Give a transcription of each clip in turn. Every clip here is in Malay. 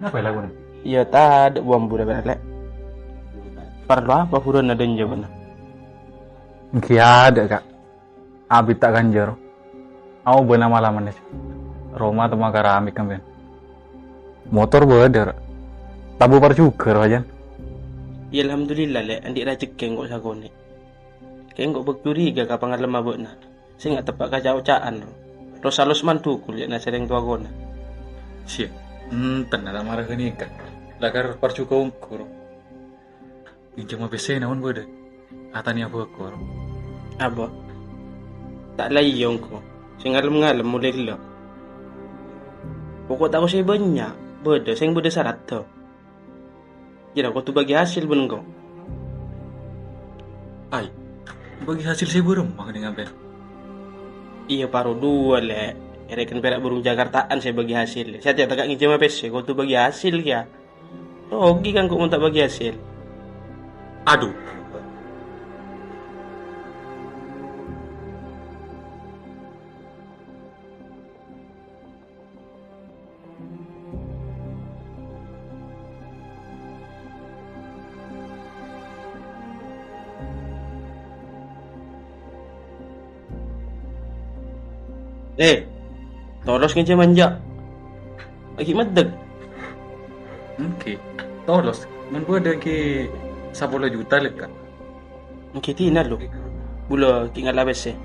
Apa lagu ni? Iya tak ada bambu dah balik. Perlu apa buruan ada jawaban? Mungkin ada kak. Abi tak ganjar. Aku benar malaman ni. Roma tu mah keramik kan ben. Motor beder. Tabu par juga rajan. Ya alhamdulillah le, andik rajek kengkok sakone. Kengkok bercuriga ka pangalam mabukna. Saya nggak tepat kaca-ucaan. Rosalos mantukul ya na sering tua gona. Siap. Tenang tak marah ni kak. Lakar par juga ungkur. Pinjam ABC naon beder. Atani apa ukur. Apa? Tak layong ko. Saya ngalem-ngalem mulai lo. Pokok tak saya banyak. Beda, saya beda syarat tu. Jadi aku tu bagi hasil pun kau. Ay, bagi hasil saya beremang dengan ben. Iya paruh dua le. Rekan perak burung Jakartaan saya bagi hasil. Saya tidak tak ngijem apa sih. Kau tu bagi hasil ya. Rugi kan kau mau tak bagi hasil. Aduh. Tolos ngijem manja. Lagi medeg. Oke. Tolos. Man beder ke 10 juta lek kak. Kita ina lo. Bula tinggal labes eh.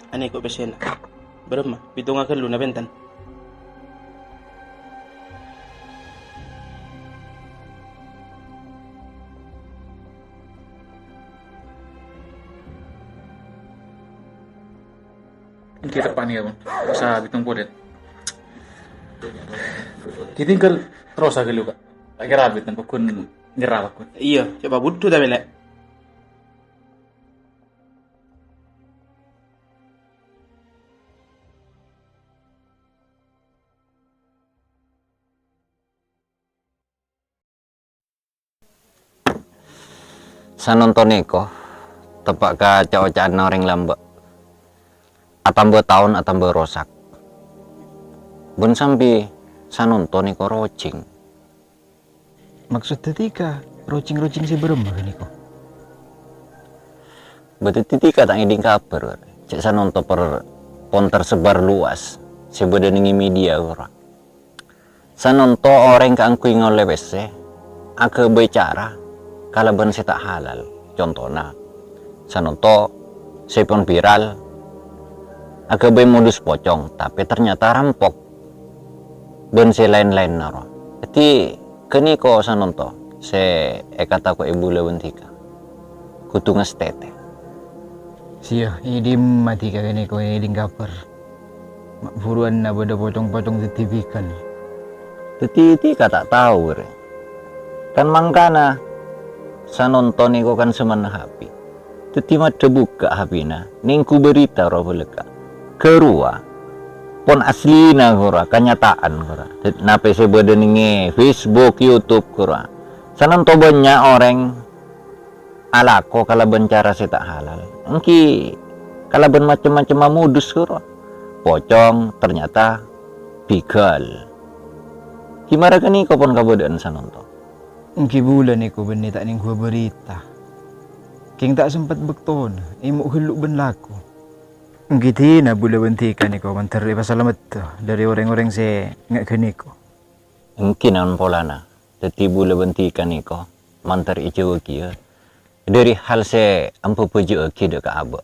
Aneh kok pesen. Berapa? Pitung akan lu na bentan. Kita pak nih abang. Usah bitung podet. Ditinggal terus agak lu kak. Lagi rabit tanpa kun nyerah kun. Iya, coba butuh dah belak. Sa nonton ko tepak ka cao-caan orang lamba atambe tahun atambe rosak bun sampai sa nonton ko rocing. Maksud ketika rocing si berembah niko. Betul titika tak ngiding kabar cek sa nonton per pon tersebar luas sebeda nengi media ora. Sa nonton orang ka angkui ngole bese ake bicara kalaban si tak halal. Contohnya sa nonton si pon viral ake bay modus pocong tapi ternyata rampok ben si lain-lain naro. Jadi kini ko sa nonton se kata ko ibu lewentika kutungas tete. Siya, ini mati ka gani ko ini kabar. Buruan na bada pocong-pocong di TV kan. Titi tak tahu re. Kan mangkana sa nonton ko kan semana happy. Titi mah buka hapina ningku berita ro beleka. Kerua pon asli na gora kenyataan gora. Nape se beda ninge Facebook, YouTube gora. Sanan to banyak orang alako kalaban cara se tak halal. Engki kalaban macam-macam modus gora. Pocong ternyata bigal. Gimana kan iko pon kabodaan sa nonton. Engki bulan iko beni tak ning gua berita. King tak sempat bekton, imuk heluk ben laku. Engki tina bula bentikan iko manteri pasalamat dari orang-orang se ngak keniko. Engki naon polana. Teti bula bentikan iko mantar ijo kia. Dari hal se ampu puju ki de ka aba.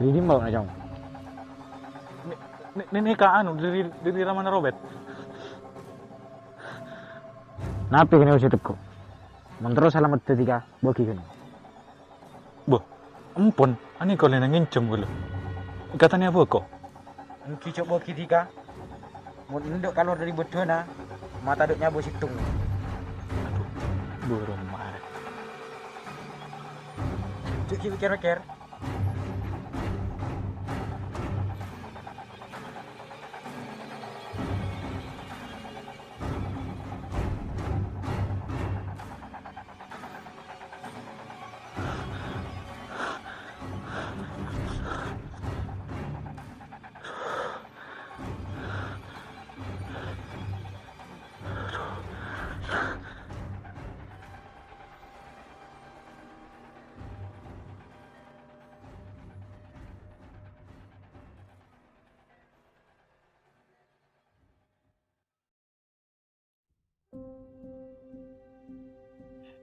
Jadi mau na jong. Ini ka anu dari Ramana Robert. Napi kena usir teko. Mentero salamat ketika boki kan. Boh, ampun, ani kau lena ngincem gula. Katanya apa kok? Engki cok boki tika. Mau nduk kalau dari bodona, mata duknya bos hitung. Burung marah. Cuk pikir-pikir.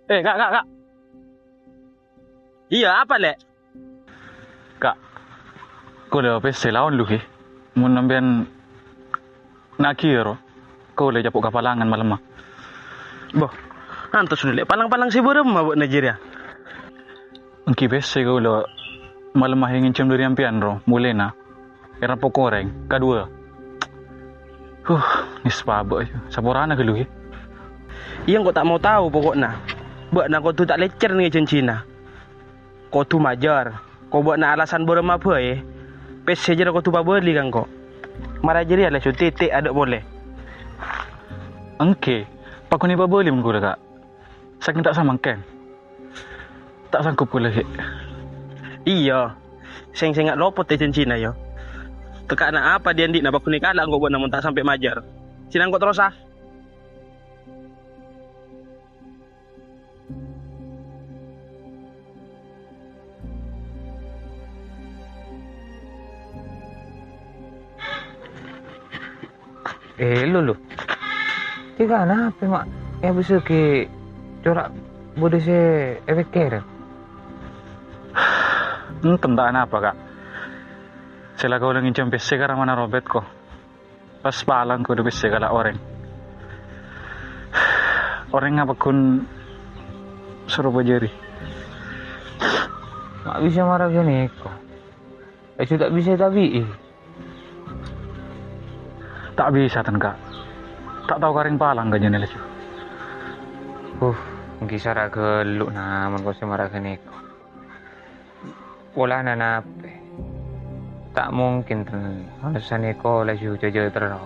Kak. Iya, apa, Lek? Kak, kau le PC lawan lu ke? Mun nambian nakiro, kau le japuk kapalangan malam mah. Boh, antos dulu, Lek. Palang-palang si burem mabuk Nigeria. Engki PC kau le malam mah ingin cium dari ampian ro, mulai na. Era pokoreng, kedua. Nispa aja. Saporana ke lu ke? Iya, kau tak mau tahu pokoknya. Buat nak kau tu tak lecer nih Cina. Kau tu majar. Kau buat nak alasan burem apa PC je kau tu beli kan kau. Marah jadi lah titik ada boleh. Engke, pak ni babeli mun kau kak. Saking tak samangken. Tak sanggup kau lagi. Iya. Seng-sengat lopot Cina yo. Tekak nak apa dia ndik nak bakuni kalah kau buat namun tak sampai majar. Sinang kau terus ah. Lulu. Tiga na apa mak? Bisa ke corak boleh se efek kira. Tentang apa kak? Sila kau lagi cium PC karena mana Robert kok. Pas palang kau udah PC kalau orang. Orang apa kun suruh bajari. Mak bisa marah gini kok. Tak bisa tapi. Tak bisa kan kak. Tak tahu karing palang gak jenis itu. Mungkin cara geluk namun kau semarah gini kok. Pola nanape. Tak mungkin alasan ko laju jaja terus.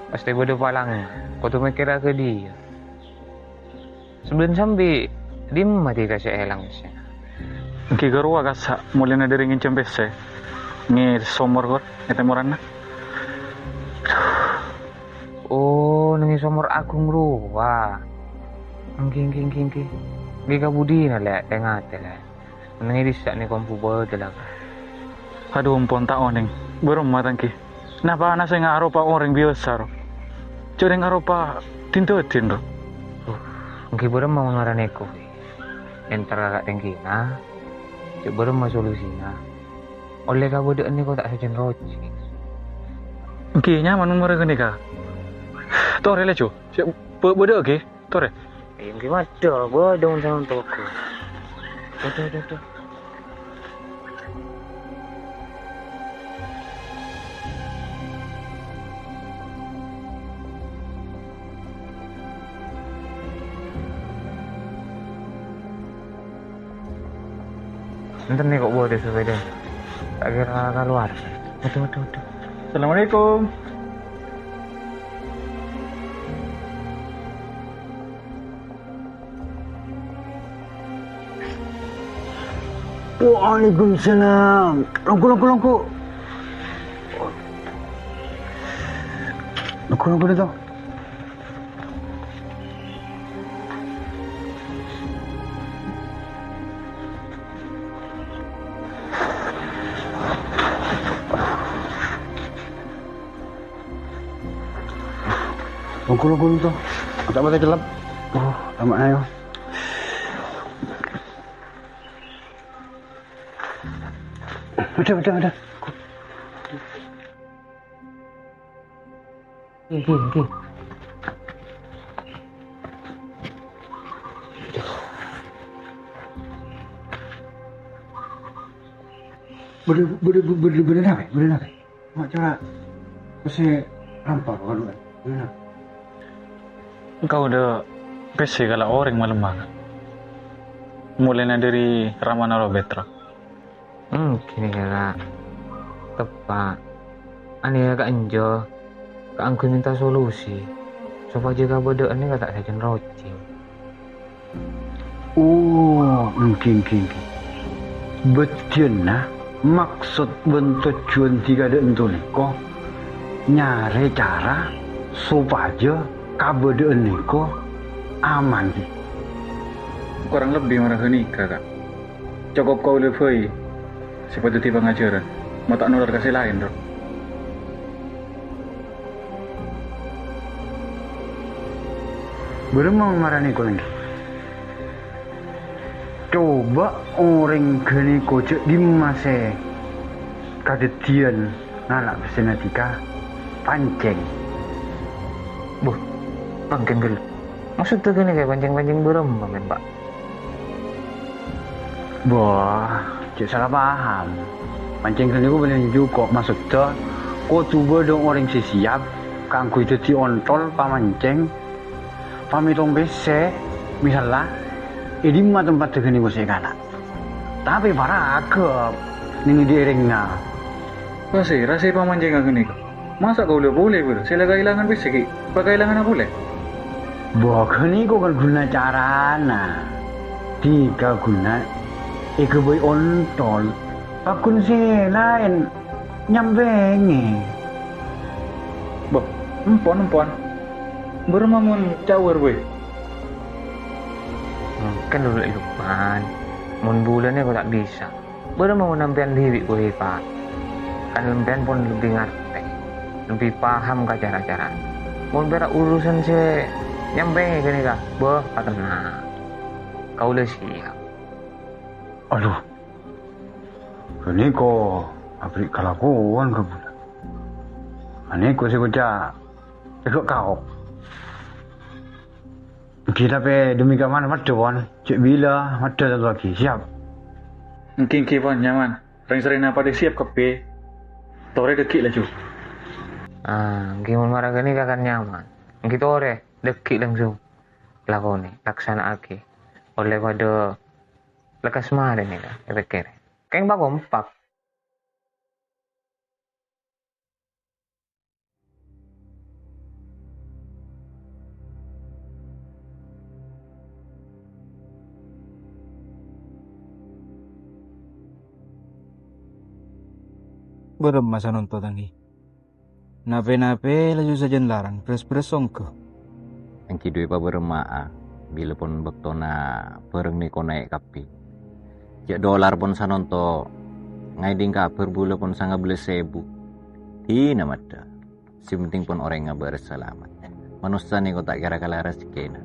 Pasti bodoh palang. Kau tu mikir ke dia. Sebelum sampai dia mati kasih elang sih. Ki garua kasa mulai na dari ngincem PC. Ni somor kor, itu murana. Oh, nangi somor aku ngruwa. Engki. Gika budi na le, tengate le. Nangi disak ni komputer talaga. Aduh ampun tak oning. Belum matang ki. Napa anak saya ngaruh pak orang biasa ro. Curi ngaruh pak tinto-tin ro. Engki belum mau ngaraneko. Entar kakak tengki na. Cuk belum mau solusinya. Oleh kau bodoh ni kau tak sejen roci. Engki nyaman mereka ni kak. Tore le cu. Bodoh ke? Tore. Engki macam bodoh sama toko. Tuh. Ntar nih kok bodoh sepeda. Tak kira keluar. Betul. Assalamualaikum. Waalaikumsalam. Longko. Longko dito. Longko dito. Tak boleh gelap. Lama ayo. Udah. Oke. Boleh apa? Mak cara kasi rampar kan? Benar. Engkau udah PC kalau orang malam banget. Mulainya dari Ramana Robetra. Kini kala tepat. Ani agak enjo. Kak angku minta solusi. Supaya jaga bodoh ini kata saja roci. Oh, mungkin. Betul nah. Maksud bentuk tujuan tiga itu niko nyari cara supaya kabodaan niko aman. Kurang lebih marah nikah kak. Cukup kau lebih seperti tiba ngajaran. Mau tak nular kasih lain dong. Belum mau marah niko lagi. Coba orang gini kocok di masa kadetian nalak pesenatika pancing. Pancing gel. Maksud tuh gini kayak pancing berem kan Pak? Cik salah paham. Pancing gini ku boleh juga maksud tuh. Kau coba dong orang siap kangku itu di ontol pamancing pamitong bese misalnya. Ini mah tempat tegani gue segala. Tapi para agak nih diringnya. Rasa pamancing aku nih. Masa kau boleh ber? Sila kehilangan bisa ki. Kehilangan apa boleh? Bahkan ini kau kan guna carana. Tiga guna. Ika boy ontol. Pakun lain nyambengi. Empon. Bermamun cawer boy. Kan dulu Lukman. Mun bulannya kok tak bisa. Baru mau nampian diri gue Pak. Kan lempian pun lebih ngerti. Lebih paham ke cara-cara. Mun berak urusan si nyampe gini kah? Tenang. Kau udah siap. Aduh. Ini kok abrik kelakuan ke bulan. Ini kok sih ikut kau. Kita demi keamanan madon, cek bila ada satu lagi siap. Mungkin kipan nyaman. Sering apa dia siap kepe. Tore dekik lah cu. Gimana marah gini kan nyaman. Gitu ore dekik langsung. Lakoni laksana aki. Oleh pada lekas kemarin nih kan, pikir. Kayak mbak kompak. Berem masa nonton tangi. Nape laju saja larang, pres songko. Ang kidui pa berema bila pun bektona pereng ni ko naik kapi. Jak dolar pun sanonto ngai ding ka per bula pun sanga belas sebu. Tina mata. Si penting pun orang nga berselamat. Manusia ni ko tak kira kalaras kena.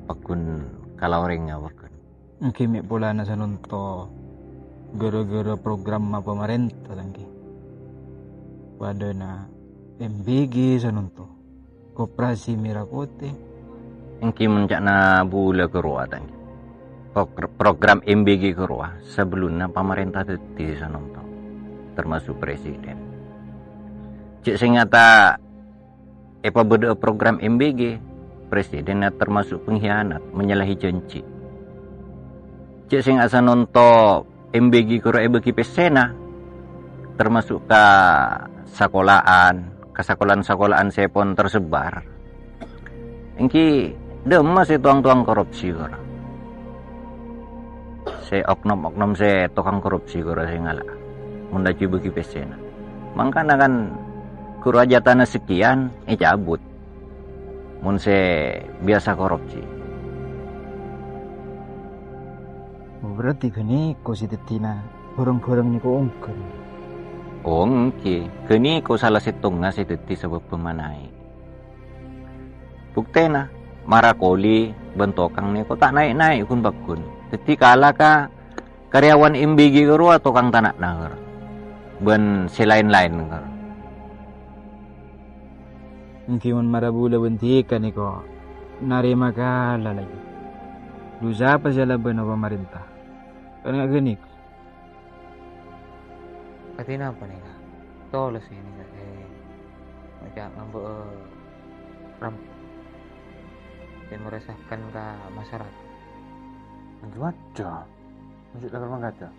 Pakun kalau orang nga wakun. Kimi pula na sanonto gara-gara program pemerintah lagi. Pada na MBG sanonto. Koperasi Mirakote. Engki mencak na bula keruah tadi. Program MBG keruah sebelumnya pemerintah teti sanonto. Termasuk presiden. Cik singata apa beda program MBG presidennya termasuk pengkhianat menyalahi janji. Cik sing asa nonto MBG kuro bagi pesena termasuk ke sekolahan sepon tersebar. Engki demas tuang-tuang korupsi kuro. Se oknum se tukang korupsi kuro se ngala. Mundaci bagi pesena. Mangkana kan kuro aja tanah sekian cabut. Mun se biasa korupsi. Berarti kini ko si tetina barang-barang ni ko ongkon. Ongki, kini ko salah setong nga si teti sabab pemanay. Bukti na, marakoli, bentokang ni ko tak naik-naik kun bakun. Teti kala ka Karyawan MBG karo atau kang tanak na ben selain-lain karo. Mungkin marabula bentika niko narima kala lagi. Lusa pa siya laban ng pemerintah. Kan nga ganik. Katina apa nih kak? Tolos ini kak. Macam ngambek rampok dan meresahkan ke masyarakat. Gimana? Masih lakukan mangkata.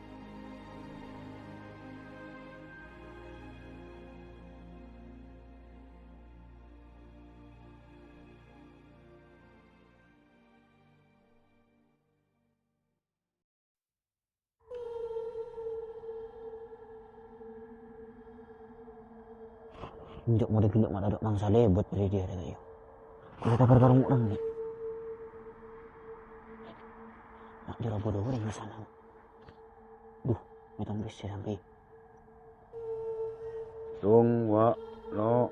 Njok mau digeluk mak dadok mangsa lebet dari dia kata yo. Kalau tak karung orang ni. Mak jero bodoh orang di sana. Duh, minta bersih sampai. Tung, wa, lo,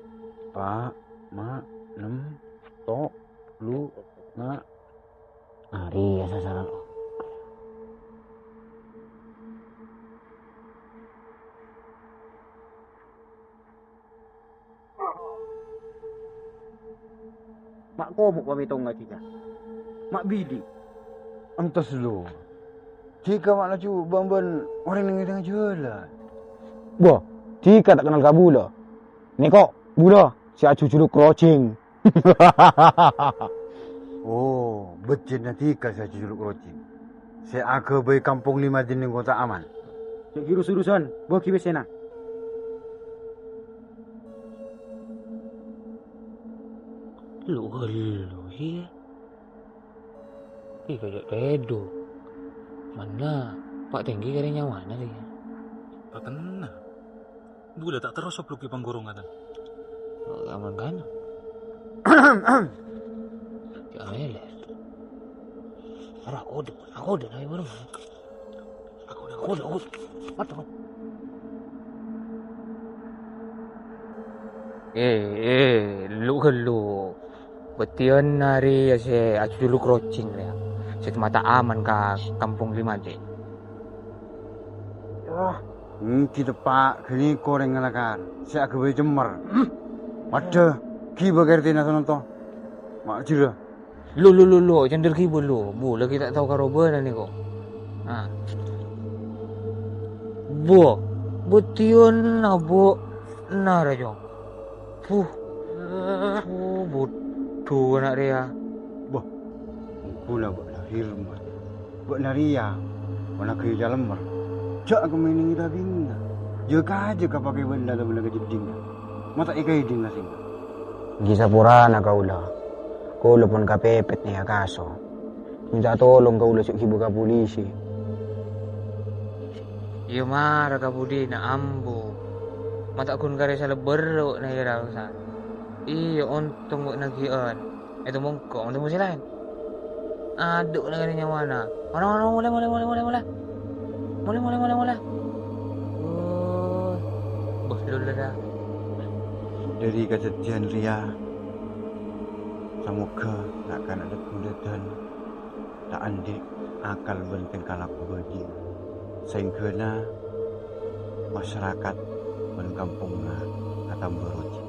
pa, ma, nem, to, lu, na. Ari ya sasaran lo. Mak komuk pamitong nga kita. Mak bidi. Antas lu. Jika mak nak cuba bamban orang yang tengah jualan. Boh, jika tak kenal kabula. Ni kok, bula, si acu curug crocing. Oh, betul nanti saya curug crocing. Saya agak bayi kampung 5 jenis kota aman. Cik kirus-urusan, boh kibesena. Lu iya. Kajak redo. Mana Pak Tenggi karinya mana dia? Tak kena. Bula tak terus opluk di panggorong kata. Aman kan? Jangan eleh. Aku udah naik baru. Aku udah. Mata. Lu. Betion hari saya acu dulu crocing ya. Saya mata aman ka kampung 5 dek. Kita pak, kini koreng ngalakan. Saya agak bayi jemar. Ada, kiba kerti nasa nonton. Mak cira. Lu, jangan derkibul lu. Bu, lagi tak tahu karoban ni kok. Ah. Bu, betion na bu, na rajo. Butuh anak dia. Boh, pula buat lahir rumah. Buat naria, mana ke dalam mar. Jak aku mainin kita bingga. Jaga aja kau pakai benda tu benda kejip dingga. Mata ikai dingga sih. Gisa purana kaula. Kaulo pun kapepet niya kaso. Minta tolong kaulo sa kibuka polisi. Iyo mara ka budi na ambo. Mata kun kare sa lebero na hirausan. Iyo untong mo nagian. Ito mong ko, untong mo sila. Aduk na ganyan mana. Mula. Bos lula dah. Dari kejadian ria, semoga takkan ada kemudian tak andik akal benteng kalap bagi. Sehingga masyarakat dan kampungnya akan beruji.